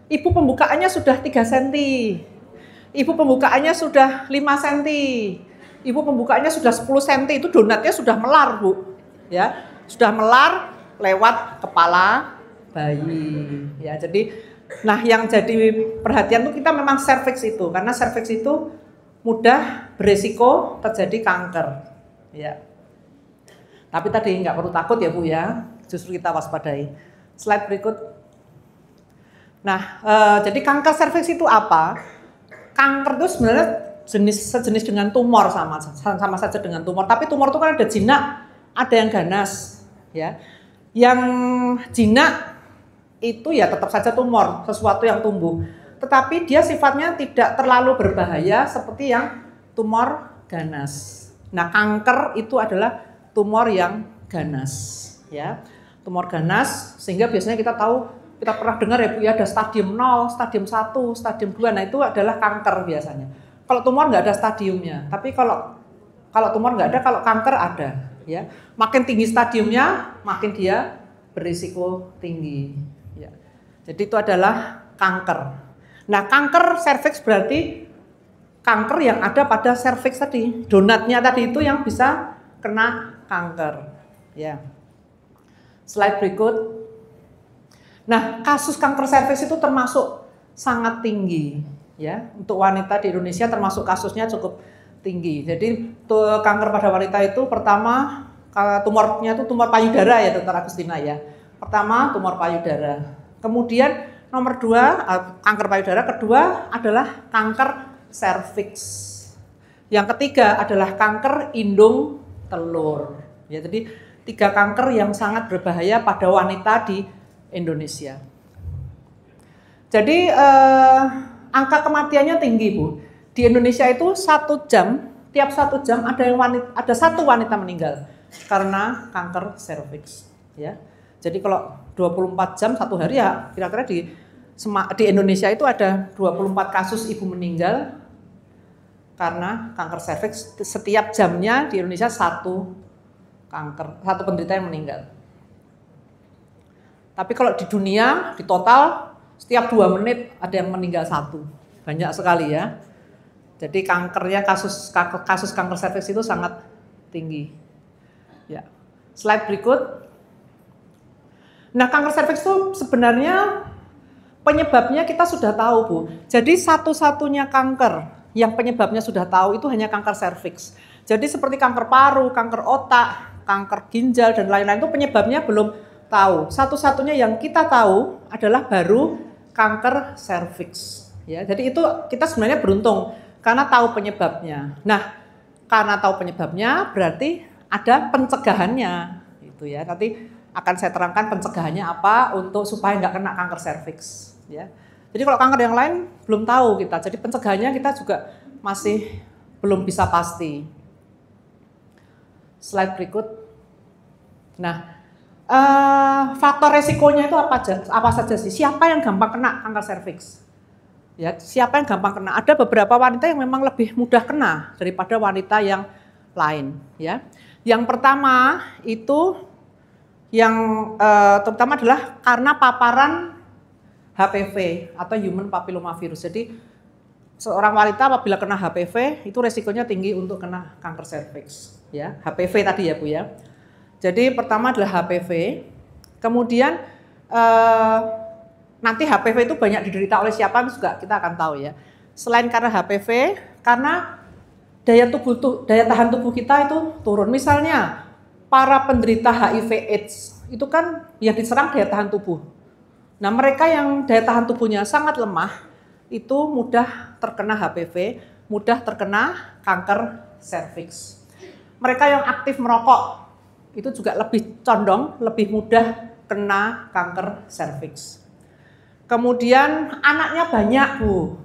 ibu pembukaannya sudah 3 cm, ibu pembukaannya sudah 5 cm, ibu pembukaannya sudah 10 cm, itu donatnya sudah melar, Bu. Ya, sudah melar lewat kepala bayi. Ya, jadi nah yang jadi perhatian tuh kita memang serviks itu, karena serviks itu mudah beresiko terjadi kanker. Ya. Tapi tadi nggak perlu takut ya Bu ya, justru kita waspadai. Slide berikut. Nah, jadi kanker serviks itu apa? Kanker itu sebenarnya sejenis dengan tumor, sama saja dengan tumor. Tapi tumor itu kan ada jinak, ada yang ganas, ya. Yang jinak itu ya tetap saja tumor, sesuatu yang tumbuh. Tetapi dia sifatnya tidak terlalu berbahaya seperti yang tumor ganas. Nah, kanker itu adalah tumor yang ganas, ya. Tumor ganas, sehingga biasanya kita tahu, kita pernah dengar ya Bu ya, ada stadium 0, stadium 1, stadium 2, nah itu adalah kanker biasanya. Kalau tumor nggak ada stadiumnya, tapi kalau tumor nggak ada, kalau kanker ada. Ya, makin tinggi stadiumnya, makin dia berisiko tinggi. Ya. Jadi itu adalah kanker. Nah, kanker serviks berarti kanker yang ada pada serviks tadi, donatnya tadi itu yang bisa kena kanker. Ya. Slide berikut. Nah, kasus kanker serviks itu termasuk sangat tinggi, ya. Untuk wanita di Indonesia termasuk kasusnya cukup tinggi. Jadi kanker pada wanita itu pertama tumornya itu tumor payudara ya, Dr. Agustina ya. Pertama tumor payudara. Kemudian nomor 2 kanker payudara, kedua adalah kanker serviks. Yang ketiga adalah kanker indung telur. Ya, jadi 3 kanker yang sangat berbahaya pada wanita di Indonesia. Jadi angka kematiannya tinggi Bu. Di Indonesia itu 1 jam, tiap 1 jam ada 1 wanita meninggal karena kanker serviks. Ya. Jadi kalau 24 jam 1 hari ya kira-kira di Indonesia itu ada 24 kasus ibu meninggal karena kanker serviks. Setiap jamnya di Indonesia 1 penderita yang meninggal. Tapi kalau di dunia, di total, setiap 2 menit ada yang meninggal 1. Banyak sekali ya. Jadi kankernya, kasus kanker serviks itu sangat tinggi. Ya. Slide berikut. Nah, kanker serviks itu sebenarnya penyebabnya kita sudah tahu, Bu. Jadi satu-satunya kanker yang penyebabnya sudah tahu itu hanya kanker serviks. Jadi seperti kanker paru, kanker otak, kanker ginjal, dan lain-lain itu penyebabnya belum tahu. Satu-satunya yang kita tahu adalah baru kanker serviks. Ya, jadi itu kita sebenarnya beruntung karena tahu penyebabnya. Nah, karena tahu penyebabnya berarti ada pencegahannya, gitu ya. Nanti akan saya terangkan pencegahannya apa untuk supaya nggak kena kanker serviks. Ya. Jadi kalau kanker yang lain belum tahu kita. Jadi pencegahannya kita juga masih belum bisa pasti. Slide berikut. Nah. Faktor resikonya itu apa saja sih? Siapa yang gampang kena kanker serviks? Ya, siapa yang gampang kena? Ada beberapa wanita yang memang lebih mudah kena daripada wanita yang lain. Ya, yang pertama itu yang terutama adalah karena paparan HPV atau human papillomavirus. Jadi seorang wanita apabila kena HPV itu resikonya tinggi untuk kena kanker serviks. Ya, HPV tadi ya Bu ya. Jadi pertama adalah HPV, kemudian nanti HPV itu banyak diderita oleh siapa juga kita akan tahu ya. Selain karena HPV, karena daya tahan tubuh kita itu turun. Misalnya para penderita HIV/AIDS itu kan yang diserang daya tahan tubuh. Nah, mereka yang daya tahan tubuhnya sangat lemah itu mudah terkena HPV, mudah terkena kanker serviks. Mereka yang aktif merokok itu juga lebih condong, lebih mudah kena kanker serviks. Kemudian anaknya banyak Bu.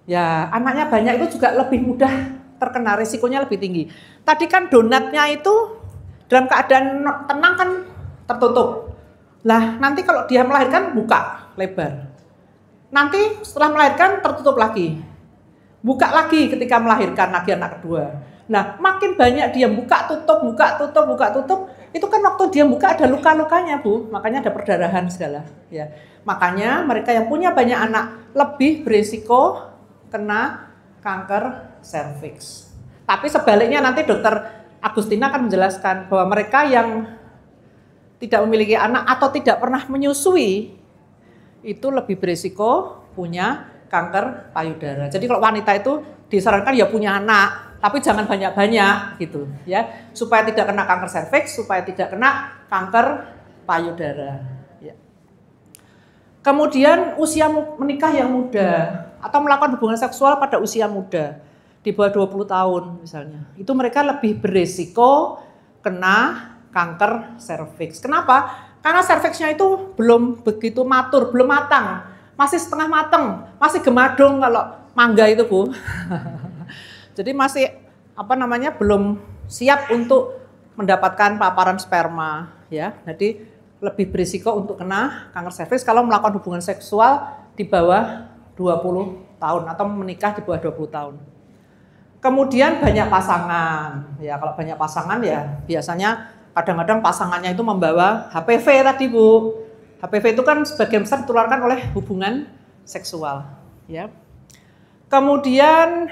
Ya, anaknya banyak itu juga lebih mudah terkena, risikonya lebih tinggi. Tadi kan donatnya itu dalam keadaan tenang kan tertutup. Lah, nanti kalau dia melahirkan buka lebar. Nanti setelah melahirkan tertutup lagi. Buka lagi ketika melahirkan lagi anak kedua. Nah, makin banyak dia buka tutup, itu kan waktu dia buka ada luka-lukanya, Bu. Makanya ada perdarahan segala, ya. Makanya mereka yang punya banyak anak lebih berisiko kena kanker serviks. Tapi sebaliknya nanti Dokter Agustina akan menjelaskan bahwa mereka yang tidak memiliki anak atau tidak pernah menyusui itu lebih berisiko punya kanker payudara. Jadi kalau wanita itu disarankan ya punya anak, tapi jangan banyak-banyak gitu ya, supaya tidak kena kanker serviks, supaya tidak kena kanker payudara. Ya. Kemudian usia menikah yang muda atau melakukan hubungan seksual pada usia muda di bawah 20 tahun misalnya, itu mereka lebih berisiko kena kanker serviks. Kenapa? Karena serviksnya itu belum begitu matur, belum matang. Masih setengah matang, masih gemadong kalau mangga itu, Bu. Jadi masih belum siap untuk mendapatkan paparan sperma, ya. Jadi lebih berisiko untuk kena kanker serviks kalau melakukan hubungan seksual di bawah 20 tahun atau menikah di bawah 20 tahun. Kemudian banyak pasangan. Ya, kalau banyak pasangan ya biasanya kadang-kadang pasangannya itu membawa HPV tadi, Bu. HPV itu kan sebagian besar ditularkan oleh hubungan seksual, ya. Kemudian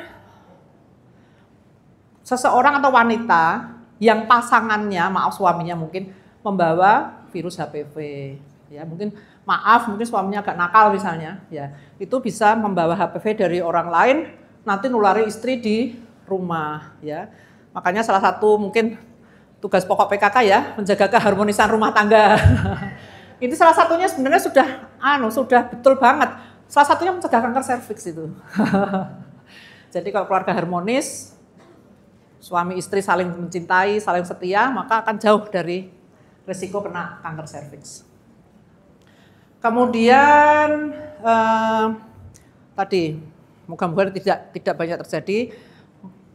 seseorang atau wanita yang pasangannya, maaf suaminya mungkin membawa virus HPV, ya. Mungkin suaminya agak nakal misalnya, ya. Itu bisa membawa HPV dari orang lain, nanti nulari istri di rumah, ya. Makanya salah satu mungkin tugas pokok PKK ya, menjaga keharmonisan rumah tangga. Ini salah satunya sebenarnya sudah betul banget. Salah satunya mencegah kanker serviks itu. Jadi kalau keluarga harmonis, suami istri saling mencintai, saling setia, maka akan jauh dari risiko kena kanker serviks. Kemudian tadi moga-moga tidak banyak terjadi.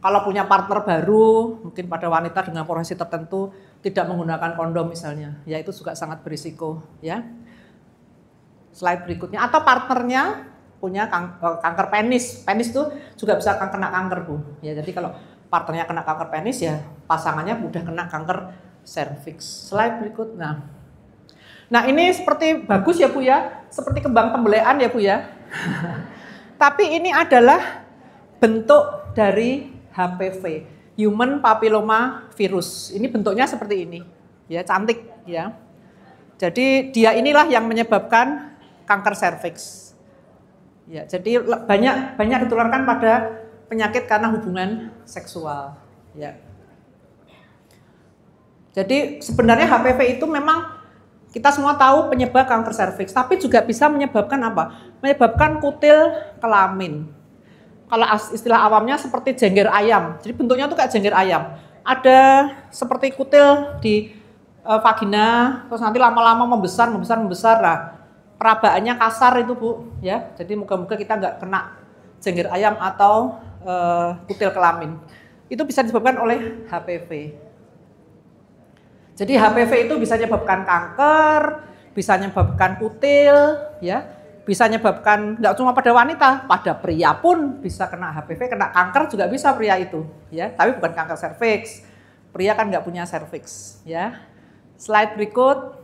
Kalau punya partner baru, mungkin pada wanita dengan profesi tertentu tidak menggunakan kondom misalnya, ya itu juga sangat berisiko, ya. Slide berikutnya, atau partnernya punya kanker penis itu juga bisa kena kanker, Bu. Ya, jadi kalau partnernya kena kanker penis ya pasangannya mudah kena kanker serviks. Slide berikut. Nah ini seperti bagus ya, Bu ya, seperti kembang tembelean ya, Bu ya. Tapi ini adalah bentuk dari HPV, Human Papilloma Virus. Ini bentuknya seperti ini, ya, cantik, ya. Jadi dia inilah yang menyebabkan kanker serviks. Ya, jadi banyak ditularkan pada penyakit karena hubungan seksual, ya. Jadi sebenarnya HPV itu memang kita semua tahu penyebab kanker serviks, tapi juga bisa menyebabkan apa? Menyebabkan kutil kelamin. Kalau istilah awamnya seperti jengger ayam. Jadi bentuknya tuh kayak jengger ayam. Ada seperti kutil di vagina, terus nanti lama-lama membesar. Nah, perabaannya kasar itu, Bu, ya. Jadi moga-moga kita nggak kena jengger ayam atau kutil kelamin. Itu bisa disebabkan oleh HPV. Jadi HPV itu bisa menyebabkan kanker, bisa menyebabkan kutil, ya. Bisa menyebabkan nggak cuma pada wanita, pada pria pun bisa kena HPV, kena kanker juga bisa pria itu, ya. Tapi bukan kanker serviks. Pria kan nggak punya serviks, ya. Slide berikut.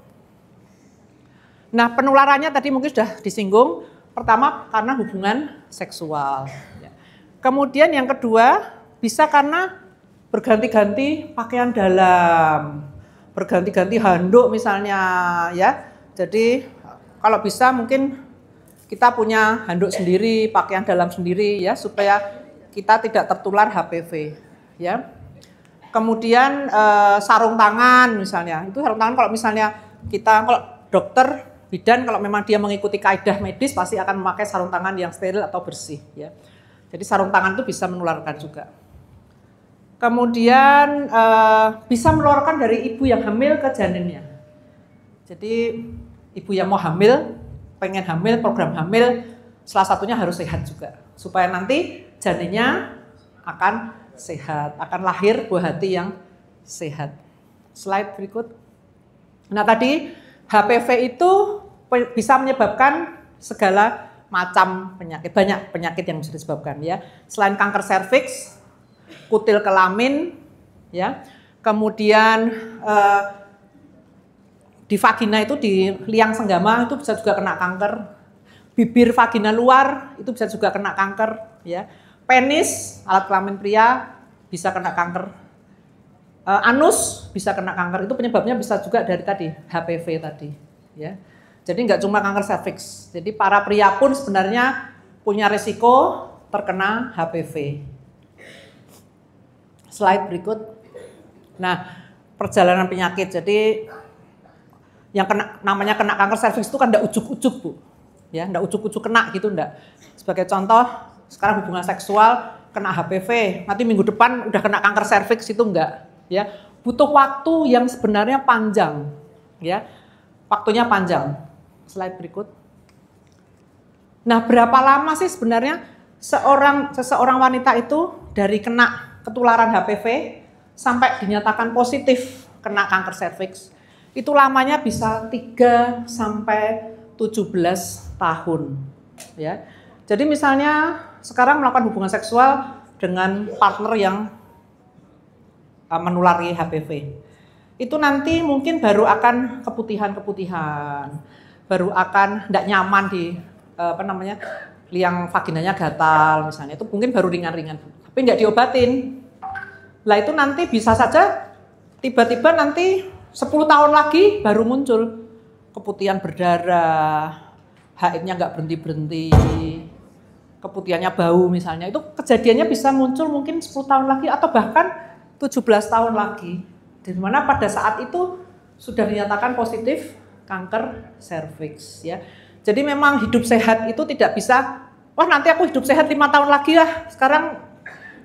Nah, penularannya tadi mungkin sudah disinggung. Pertama karena hubungan seksual. Ya. Kemudian yang kedua bisa karena berganti-ganti pakaian dalam, berganti-ganti handuk misalnya, ya. Jadi kalau bisa mungkin kita punya handuk sendiri, pakaian dalam sendiri, ya, supaya kita tidak tertular HPV, ya. Kemudian sarung tangan misalnya, itu sarung tangan kalau misalnya kalau dokter bidan kalau memang dia mengikuti kaidah medis pasti akan memakai sarung tangan yang steril atau bersih, ya. Jadi sarung tangan itu bisa menularkan juga. Kemudian bisa menularkan dari ibu yang hamil ke janinnya. Jadi ibu yang mau hamil, pengen hamil, program hamil, salah satunya harus sehat juga. Supaya nanti janinnya akan sehat, akan lahir buah hati yang sehat. Slide berikut. Nah tadi HPV itu bisa menyebabkan segala macam penyakit, banyak penyakit yang bisa disebabkan, ya. Selain kanker serviks, kutil kelamin, ya. Kemudian di vagina itu di liang senggama itu bisa juga kena kanker. Bibir vagina luar itu bisa juga kena kanker, ya. Penis, alat kelamin pria bisa kena kanker. Anus bisa kena kanker. Itu penyebabnya bisa juga dari tadi HPV tadi, ya. Jadi nggak cuma kanker serviks. Jadi para pria pun sebenarnya punya risiko terkena HPV. Slide berikut. Nah, perjalanan penyakit. Jadi yang namanya kena kanker serviks itu kan enggak ujuk-ujuk, Bu. Ya, enggak ujuk-ujuk kena gitu enggak. Sebagai contoh, sekarang hubungan seksual kena HPV, nanti minggu depan udah kena kanker serviks itu enggak, ya. Butuh waktu yang sebenarnya panjang, ya. Waktunya panjang. Slide berikut. Nah, berapa lama sih sebenarnya seseorang wanita itu dari kena ketularan HPV sampai dinyatakan positif kena kanker serviks? Itu lamanya bisa 3 sampai 17 tahun, ya. Jadi misalnya sekarang melakukan hubungan seksual dengan partner yang menulari HPV. Itu nanti mungkin baru akan keputihan, baru akan tidak nyaman di liang vaginanya gatal misalnya, itu mungkin baru ringan-ringan, tapi nggak diobatin. Lah itu nanti bisa saja tiba-tiba nanti 10 tahun lagi baru muncul keputihan berdarah, haidnya nggak berhenti-berhenti, keputihannya bau misalnya, itu kejadiannya bisa muncul mungkin 10 tahun lagi atau bahkan 17 tahun lagi, di mana pada saat itu sudah dinyatakan positif kanker serviks, ya. Jadi memang hidup sehat itu tidak bisa, wah nanti aku hidup sehat 5 tahun lagi lah, sekarang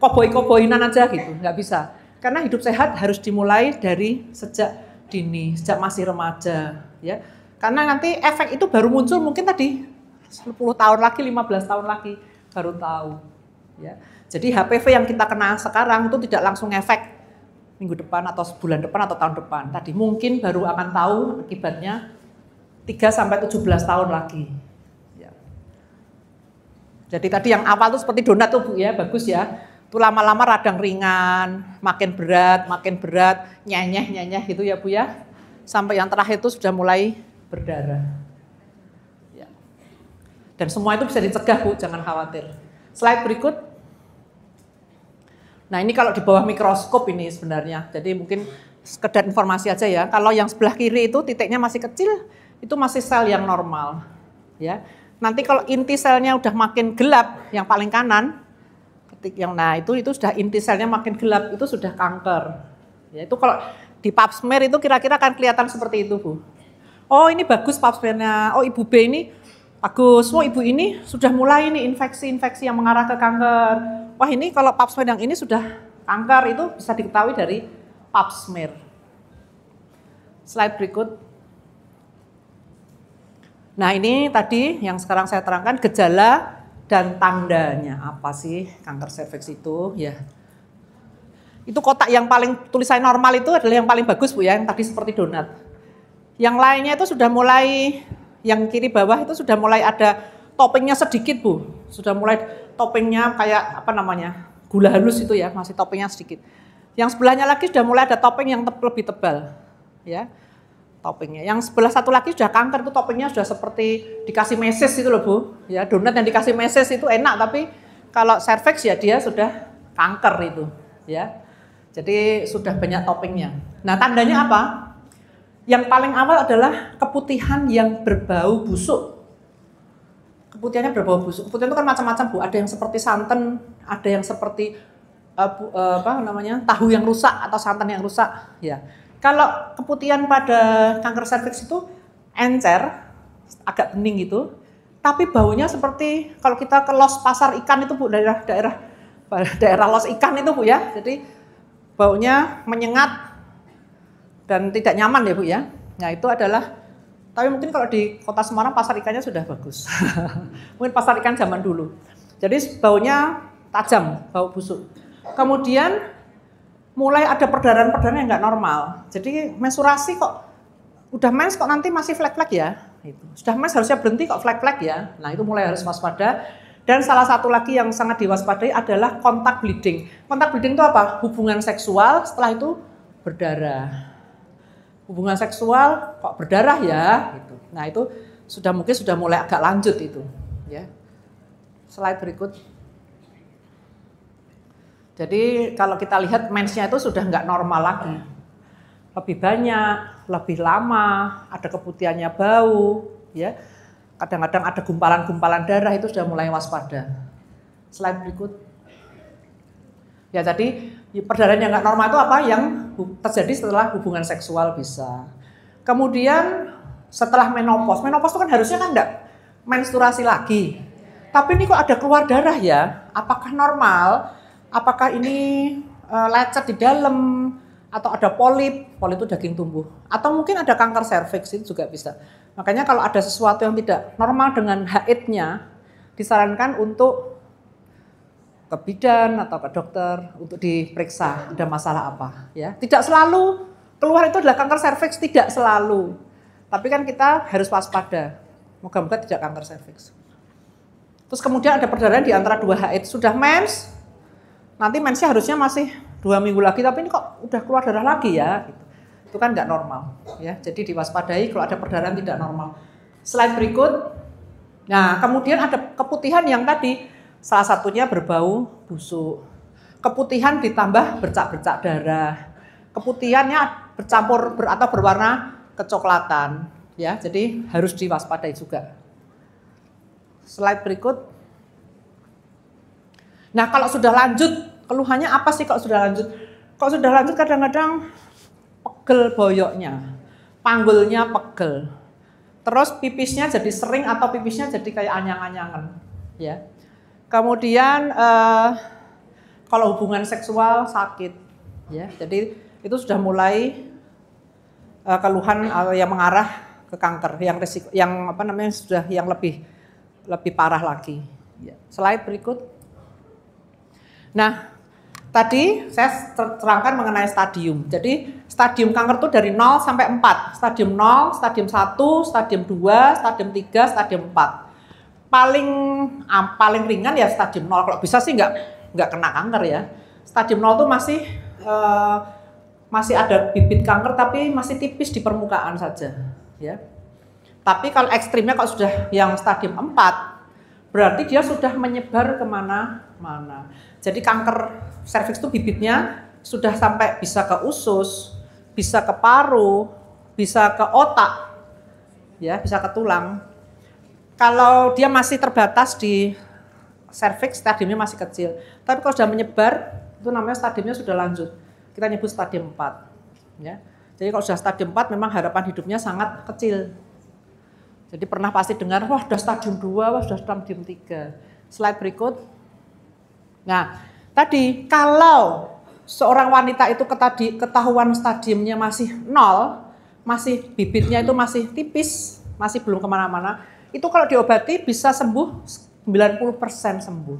koboi-koboinan aja gitu, nggak bisa. Karena hidup sehat harus dimulai dari sejak dini, sejak masih remaja, ya. Karena nanti efek itu baru muncul mungkin tadi 10 tahun lagi, 15 tahun lagi baru tahu, ya. Jadi HPV yang kita kena sekarang itu tidak langsung efek minggu depan atau bulan depan atau tahun depan. Tadi mungkin baru akan tahu akibatnya 3 sampai 17 tahun lagi. Ya. Jadi tadi yang awal itu seperti donat tuh Bu ya, bagus ya. Itu lama-lama radang ringan, makin berat, nyenyeh gitu ya Bu ya. Sampai yang terakhir itu sudah mulai berdarah. Ya. Dan semua itu bisa dicegah Bu, jangan khawatir. Slide berikut. Nah ini kalau di bawah mikroskop ini sebenarnya, jadi mungkin sekedar informasi aja ya. Kalau yang sebelah kiri itu titiknya masih kecil, itu masih sel yang normal. Ya. Nanti kalau inti selnya udah makin gelap, yang paling kanan, nah itu sudah inti selnya makin gelap, itu sudah kanker. Ya, itu kalau di pap smear itu kira-kira akan kelihatan seperti itu Bu. Oh ini bagus pap smearnya, oh ibu B ini bagus, oh ibu ini sudah mulai nih infeksi-infeksi yang mengarah ke kanker. Wah ini kalau pap smear yang ini sudah kanker, itu bisa diketahui dari pap smear. Slide berikut. Nah ini tadi yang sekarang saya terangkan gejala dan tandanya apa sih kanker serviks itu ya. Itu kotak yang paling tulisan normal itu adalah yang paling bagus Bu ya, yang tadi seperti donat. Yang lainnya itu sudah mulai, yang kiri bawah itu sudah mulai ada toppingnya sedikit Bu. Sudah mulai toppingnya kayak apa namanya, gula halus itu ya, masih toppingnya sedikit. Yang sebelahnya lagi sudah mulai ada topping yang lebih tebal ya, toppingnya. Yang sebelah satu lagi sudah kanker, itu toppingnya sudah seperti dikasih meses itu loh Bu. Ya, donat yang dikasih meses itu enak, tapi kalau serviks ya dia sudah kanker itu ya. Jadi sudah banyak toppingnya. Nah tandanya apa? Yang paling awal adalah keputihan yang berbau busuk. Keputihannya berbau busuk. Keputihan itu kan macam-macam Bu. Ada yang seperti santan, ada yang seperti tahu yang rusak atau santan yang rusak. Ya. Kalau keputihan pada kanker serviks itu encer, agak bening gitu. Tapi baunya seperti kalau kita ke los pasar ikan itu Bu, daerah los ikan itu Bu ya. Jadi baunya menyengat dan tidak nyaman ya Bu ya. Nah itu adalah, tapi mungkin kalau di kota Semarang pasar ikannya sudah bagus. Mungkin pasar ikan zaman dulu. Jadi baunya tajam, bau busuk. Kemudian mulai ada perdarahan-perdarahan yang nggak normal. Jadi menstruasi kok, udah mens kok nanti masih flek-flek ya. Itu. Sudah mens harusnya berhenti kok flek-flek ya. Nah itu mulai harus waspada. Dan salah satu lagi yang sangat diwaspadai adalah kontak bleeding. Kontak bleeding itu apa? Hubungan seksual setelah itu berdarah. Hubungan seksual kok berdarah ya gitu. Nah, itu mungkin sudah mulai agak lanjut itu, ya. Slide berikut. Jadi kalau kita lihat mensnya itu sudah nggak normal lagi. Lebih banyak, lebih lama, ada keputihannya bau, ya. Kadang-kadang ada gumpalan-gumpalan darah, itu sudah mulai waspada. Slide berikut. Ya, jadi perdarahan yang nggak normal itu apa? Yang terjadi setelah hubungan seksual bisa. Kemudian setelah menopause itu kan harusnya kan enggak menstruasi lagi. Tapi ini kok ada keluar darah ya? Apakah normal? Apakah ini lecet di dalam? Atau ada polip itu daging tumbuh. Atau mungkin ada kanker serviks, itu juga bisa. Makanya kalau ada sesuatu yang tidak normal dengan haidnya, disarankan untuk ke bidan atau ke dokter untuk diperiksa ada masalah apa. Ya, tidak selalu keluar itu adalah kanker serviks, tidak selalu. Tapi kan kita harus waspada. Moga-moga tidak kanker serviks. Terus kemudian ada perdarahan di antara dua haid. Sudah mens, nanti mensnya harusnya masih 2 minggu lagi, tapi ini kok udah keluar darah lagi ya. Gitu. Itu kan nggak normal. Ya, jadi diwaspadai kalau ada perdarahan tidak normal. Slide berikut. Nah, kemudian ada keputihan yang tadi salah satunya berbau busuk. Keputihan ditambah bercak-bercak darah. Keputihannya bercampur atau berwarna kecoklatan. Ya, jadi harus diwaspadai juga. Slide berikut. Nah, kalau sudah lanjut, keluhannya apa sih kalau sudah lanjut? Kalau sudah lanjut kadang-kadang pegel boyoknya, panggulnya pegel. Terus pipisnya jadi sering atau pipisnya jadi kayak anyang-anyangan, ya. Kemudian kalau hubungan seksual sakit, ya. Jadi itu sudah mulai keluhan yang mengarah ke kanker, yang resiko, yang apa namanya sudah yang lebih parah lagi. Ya. Slide berikut. Nah, tadi saya terangkan mengenai stadium. Jadi stadium kanker itu dari 0 sampai 4. Stadium 0, stadium 1, stadium 2, stadium 3, stadium 4. Paling ringan ya stadium 0. Kalau bisa sih nggak kena kanker ya. Stadium 0 itu masih ada bibit kanker tapi masih tipis di permukaan saja, ya. Tapi kalau ekstrimnya kalau sudah yang stadium 4, berarti dia sudah menyebar kemana-mana. Jadi kanker serviks itu bibitnya sudah sampai bisa ke usus, bisa ke paru, bisa ke otak, ya, bisa ke tulang. Kalau dia masih terbatas di serviks, stadiumnya masih kecil. Tapi kalau sudah menyebar, itu namanya stadiumnya sudah lanjut. Kita nyebut stadium 4. Ya. Jadi kalau sudah stadium 4 memang harapan hidupnya sangat kecil. Jadi pernah pasti dengar, wah sudah stadium 2, wah sudah stadium 3. Slide berikut. Nah, tadi kalau seorang wanita itu ketahuan stadiumnya masih 0, masih bibitnya itu masih tipis, masih belum kemana-mana, itu kalau diobati bisa sembuh 90% sembuh.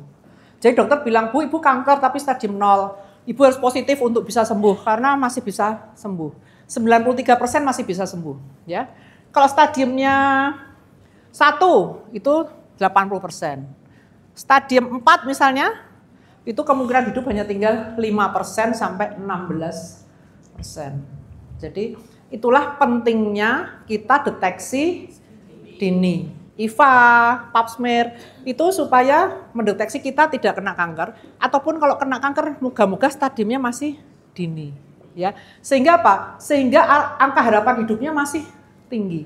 Jadi dokter bilang, Bu, ibu kanker tapi stadium 0. Ibu harus positif untuk bisa sembuh karena masih bisa sembuh. 93% masih bisa sembuh, ya. Kalau stadiumnya 1 itu 80%. Stadium 4 misalnya itu kemungkinan hidup hanya tinggal 5% sampai 16%. Jadi itulah pentingnya kita deteksi dini. IVA, pap smear itu supaya mendeteksi kita tidak kena kanker ataupun kalau kena kanker moga-moga stadiumnya masih dini, ya. Sehingga apa? Sehingga angka harapan hidupnya masih tinggi.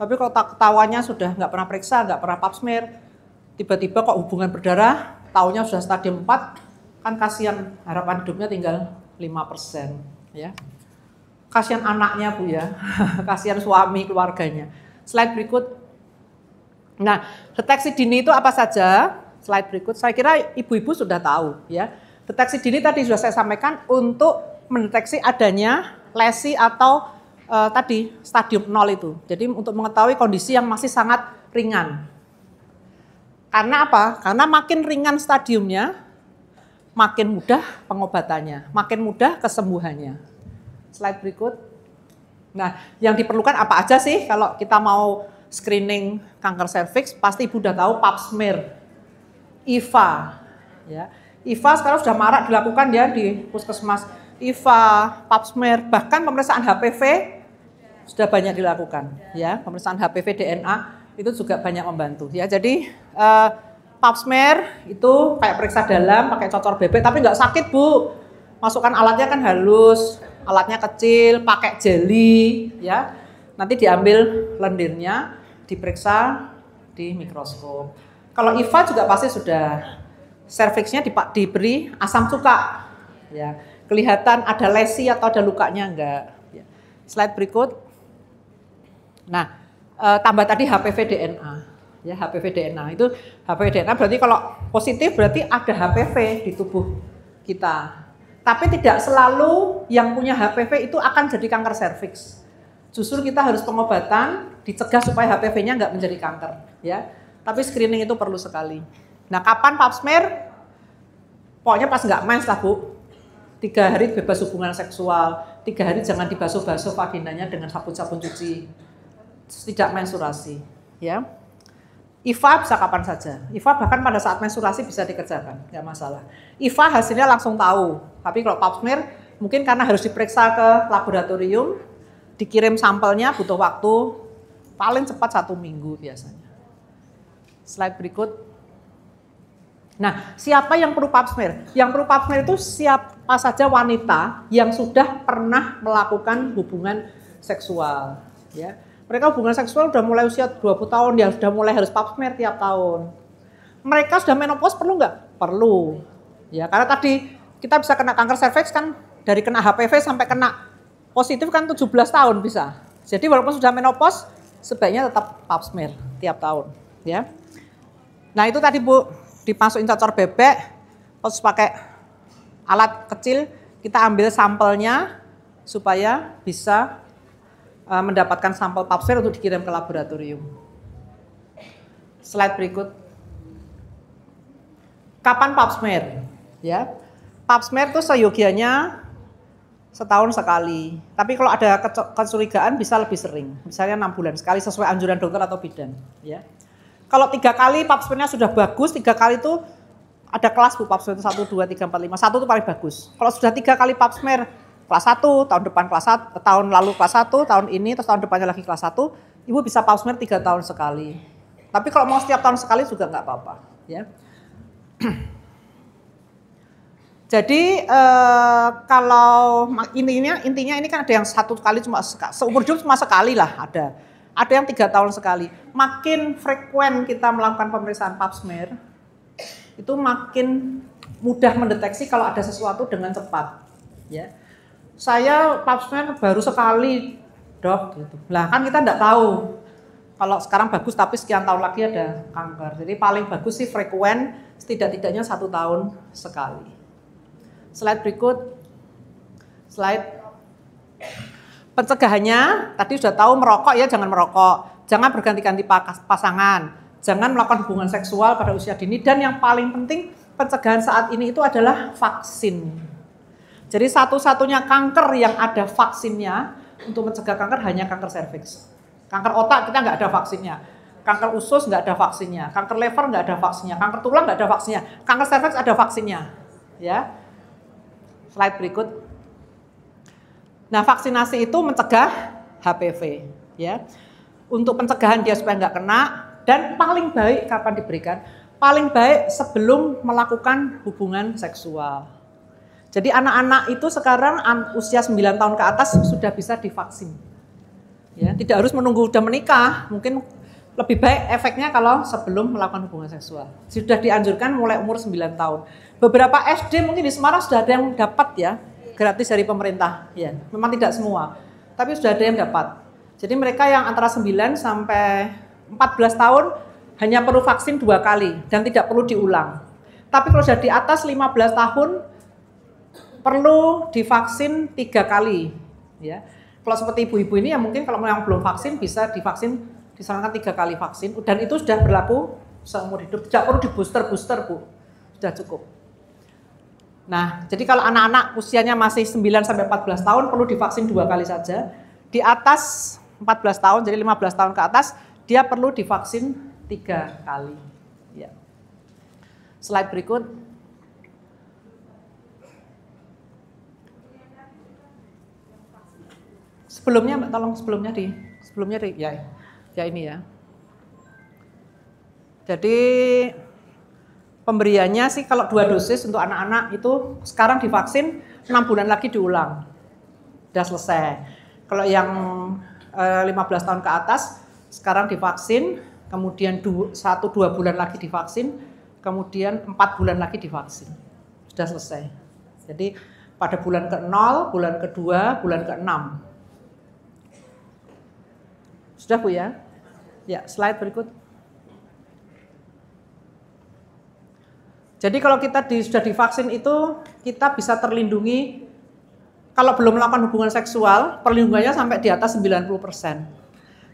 Tapi kalau ketawanya sudah nggak pernah periksa, nggak pernah pap smear, tiba-tiba kok hubungan berdarah, taunya sudah stadium 4, kan kasihan harapan hidupnya tinggal 5%, ya. Kasihan anaknya, Bu, ya. Kasihan suami, keluarganya. Slide berikut. Nah, deteksi dini itu apa saja? Slide berikut. Saya kira ibu-ibu sudah tahu, ya. Deteksi dini tadi sudah saya sampaikan untuk mendeteksi adanya lesi atau tadi stadium 0 itu. Jadi untuk mengetahui kondisi yang masih sangat ringan. Karena apa? Karena makin ringan stadiumnya, makin mudah pengobatannya, makin mudah kesembuhannya. Slide berikut. Nah, yang diperlukan apa aja sih kalau kita mau screening kanker serviks? Pasti ibu udah tahu pap smear. IVA. Ya. IVA sekarang sudah marak dilakukan ya di puskesmas. IVA, pap smear, bahkan pemeriksaan HPV sudah banyak dilakukan. Ya, pemeriksaan HPV DNA itu juga banyak membantu. Ya, jadi pap smear itu kayak periksa dalam pakai cocor bebek, tapi nggak sakit Bu. Masukkan alatnya kan halus, alatnya kecil, pakai jeli, ya. Nanti diambil lendirnya, diperiksa di mikroskop. Kalau IVA juga pasti sudah. Serviksnya diberi asam cuka, ya. Kelihatan ada lesi atau ada lukanya enggak. Ya. Slide berikut. Nah, tambah tadi HPV DNA, ya HPV DNA itu HPV DNA berarti kalau positif berarti ada HPV di tubuh kita. Tapi tidak selalu yang punya HPV itu akan jadi kanker serviks. Justru kita harus pengobatan dicegah supaya HPV-nya enggak menjadi kanker, ya. Tapi screening itu perlu sekali. Nah, kapan pap smear? Pokoknya pas nggak mens lah Bu. 3 hari bebas hubungan seksual, 3 hari jangan dibasuh-basuh vaginanya dengan sabun-sabun cuci. Tidak menstruasi, ya. IVA bisa kapan saja. IVA bahkan pada saat menstruasi bisa dikerjakan, nggak masalah. IVA hasilnya langsung tahu. Tapi kalau pap smear mungkin karena harus diperiksa ke laboratorium, dikirim sampelnya butuh waktu paling cepat 1 minggu biasanya. Slide berikut. Nah, siapa yang perlu pap smear? Yang perlu pap smear itu siapa saja wanita yang sudah pernah melakukan hubungan seksual. Ya. Mereka hubungan seksual sudah mulai usia 20 tahun, yang sudah mulai harus pap smear tiap tahun. Mereka sudah menopause perlu nggak? Perlu. Ya, karena tadi kita bisa kena kanker serviks kan dari kena HPV sampai kena positif kan 17 tahun bisa. Jadi walaupun sudah menopause, sebaiknya tetap pap smear tiap tahun. Ya. Nah itu tadi Bu, dimasukin cocor bebek, terus pakai alat kecil, kita ambil sampelnya supaya bisa mendapatkan sampel pap smear untuk dikirim ke laboratorium. Slide berikut. Kapan pap smear? Ya, pap smear itu seyogianya setahun sekali. Tapi kalau ada kecurigaan bisa lebih sering, misalnya 6 bulan sekali sesuai anjuran dokter atau bidan. Ya. Kalau 3 kali pap smear-nya sudah bagus, 3 kali itu ada kelas Bu pap smear itu 1, 2, 3, 4, 5. 1 itu paling bagus. Kalau sudah 3 kali pap smear kelas 1, tahun depan kelas 1, tahun lalu kelas 1, tahun ini, terus tahun depannya lagi kelas 1, Ibu bisa pap smear 3 tahun sekali. Tapi kalau mau setiap tahun sekali juga nggak apa-apa. Ya. Jadi kalau intinya ini kan ada yang 1 kali cuma seumur hidup cuma sekali lah ada. Ada yang 3 tahun sekali. Makin frekuen kita melakukan pemeriksaan pap smear, itu makin mudah mendeteksi kalau ada sesuatu dengan cepat. Ya, saya pap smear baru sekali, Dok. Gitu. Lah kan kita nggak tahu. Kalau sekarang bagus tapi sekian tahun lagi ada kanker. Jadi paling bagus sih frekuen, setidak-tidaknya 1 tahun sekali. Slide berikut. Slide. Pencegahannya, tadi sudah tahu merokok ya jangan merokok, jangan berganti-ganti pasangan, jangan melakukan hubungan seksual pada usia dini, dan yang paling penting pencegahan saat ini itu adalah vaksin. Jadi satu-satunya kanker yang ada vaksinnya untuk mencegah kanker hanya kanker serviks. Kanker otak kita nggak ada vaksinnya, kanker usus nggak ada vaksinnya, kanker lever nggak ada vaksinnya, kanker tulang nggak ada vaksinnya, kanker serviks ada vaksinnya. Ya, slide berikut. Nah, vaksinasi itu mencegah HPV, ya. Untuk pencegahan dia supaya nggak kena, dan paling baik kapan diberikan? Paling baik sebelum melakukan hubungan seksual. Jadi anak-anak itu sekarang usia 9 tahun ke atas sudah bisa divaksin. Ya, tidak harus menunggu udah menikah, mungkin lebih baik efeknya kalau sebelum melakukan hubungan seksual. Sudah dianjurkan mulai umur 9 tahun. Beberapa SD mungkin di Semarang sudah ada yang dapat ya, gratis dari pemerintah, ya. Memang tidak semua, tapi sudah ada yang dapat. Jadi mereka yang antara 9 sampai 14 tahun hanya perlu vaksin 2 kali dan tidak perlu diulang. Tapi kalau sudah di atas 15 tahun perlu divaksin 3 kali. Ya. Kalau seperti ibu-ibu ini ya mungkin kalau yang belum vaksin bisa divaksin, disarankan 3 kali vaksin, dan itu sudah berlaku seumur hidup. Tidak perlu di booster Bu, sudah cukup. Nah, jadi kalau anak-anak usianya masih 9 sampai 14 tahun perlu divaksin 2 kali saja. Di atas 14 tahun, jadi 15 tahun ke atas, dia perlu divaksin 3 kali. Ya. Slide berikut. Sebelumnya Mbak, tolong sebelumnya ya ini ya. Jadi pemberiannya sih kalau 2 dosis untuk anak-anak itu sekarang divaksin 6 bulan lagi diulang. Udah selesai. Kalau yang 15 tahun ke atas sekarang divaksin, kemudian 1-2 bulan lagi divaksin, kemudian 4 bulan lagi divaksin. Sudah selesai. Jadi pada bulan ke-0, bulan ke-2, bulan ke-6. Sudah Bu ya? Ya, slide berikut. Jadi kalau kita sudah divaksin itu kita bisa terlindungi, kalau belum melakukan hubungan seksual, perlindungannya sampai di atas 90%.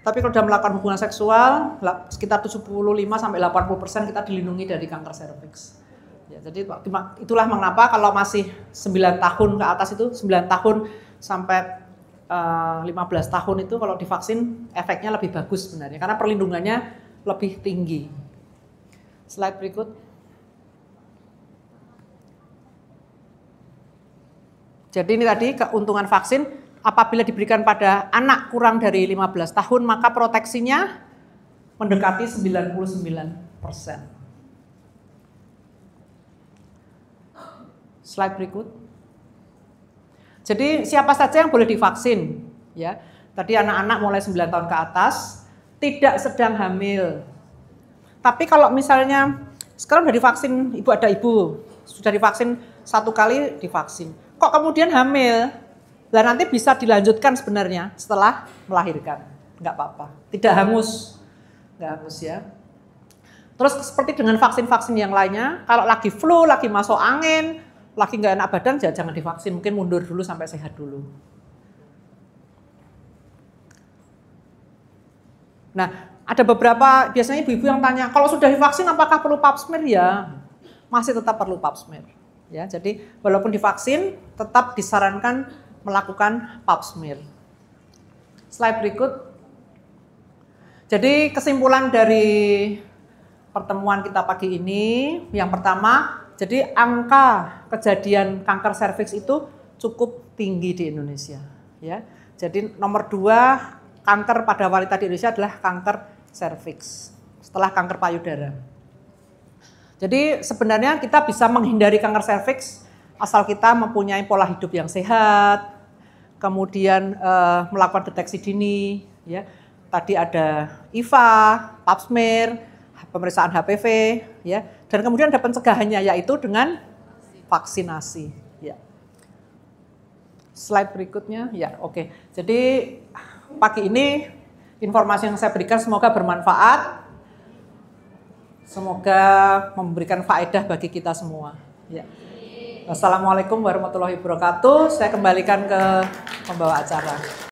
Tapi kalau sudah melakukan hubungan seksual, sekitar 75-80% kita dilindungi dari kanker serviks. Ya, jadi itulah mengapa kalau masih 9 tahun ke atas itu, 9 tahun sampai 15 tahun itu kalau divaksin efeknya lebih bagus sebenarnya, karena perlindungannya lebih tinggi. Slide berikut. Jadi ini tadi keuntungan vaksin, apabila diberikan pada anak kurang dari 15 tahun, maka proteksinya mendekati 99%. Slide berikut. Jadi siapa saja yang boleh divaksin? Ya, tadi anak-anak mulai 9 tahun ke atas, tidak sedang hamil. Tapi kalau misalnya sekarang sudah divaksin, ibu sudah divaksin 1 kali divaksin. Kok kemudian hamil? Dan nanti bisa dilanjutkan sebenarnya setelah melahirkan. Enggak apa-apa, tidak hangus. Enggak hangus ya. Terus seperti dengan vaksin-vaksin yang lainnya, kalau lagi flu, lagi masuk angin, lagi nggak enak badan, jangan divaksin, mungkin mundur dulu sampai sehat dulu. Nah, ada beberapa, biasanya ibu-ibu yang tanya, kalau sudah divaksin apakah perlu pap smear? Ya, masih tetap perlu pap smear. Ya, jadi walaupun divaksin, tetap disarankan melakukan pap smear. Slide berikut. Jadi kesimpulan dari pertemuan kita pagi ini, yang pertama, jadi angka kejadian kanker serviks itu cukup tinggi di Indonesia. Ya, jadi nomor 2 kanker pada wanita di Indonesia adalah kanker serviks setelah kanker payudara. Jadi sebenarnya kita bisa menghindari kanker serviks asal kita mempunyai pola hidup yang sehat, kemudian melakukan deteksi dini. Ya, tadi ada IVA, pap smear, pemeriksaan HPV, ya, dan kemudian ada pencegahannya yaitu dengan vaksinasi. Ya. Slide berikutnya, ya, oke. Jadi pagi ini informasi yang saya berikan semoga bermanfaat, semoga memberikan faedah bagi kita semua. Ya. Wassalamualaikum warahmatullahi wabarakatuh. Saya kembalikan ke pembawa acara.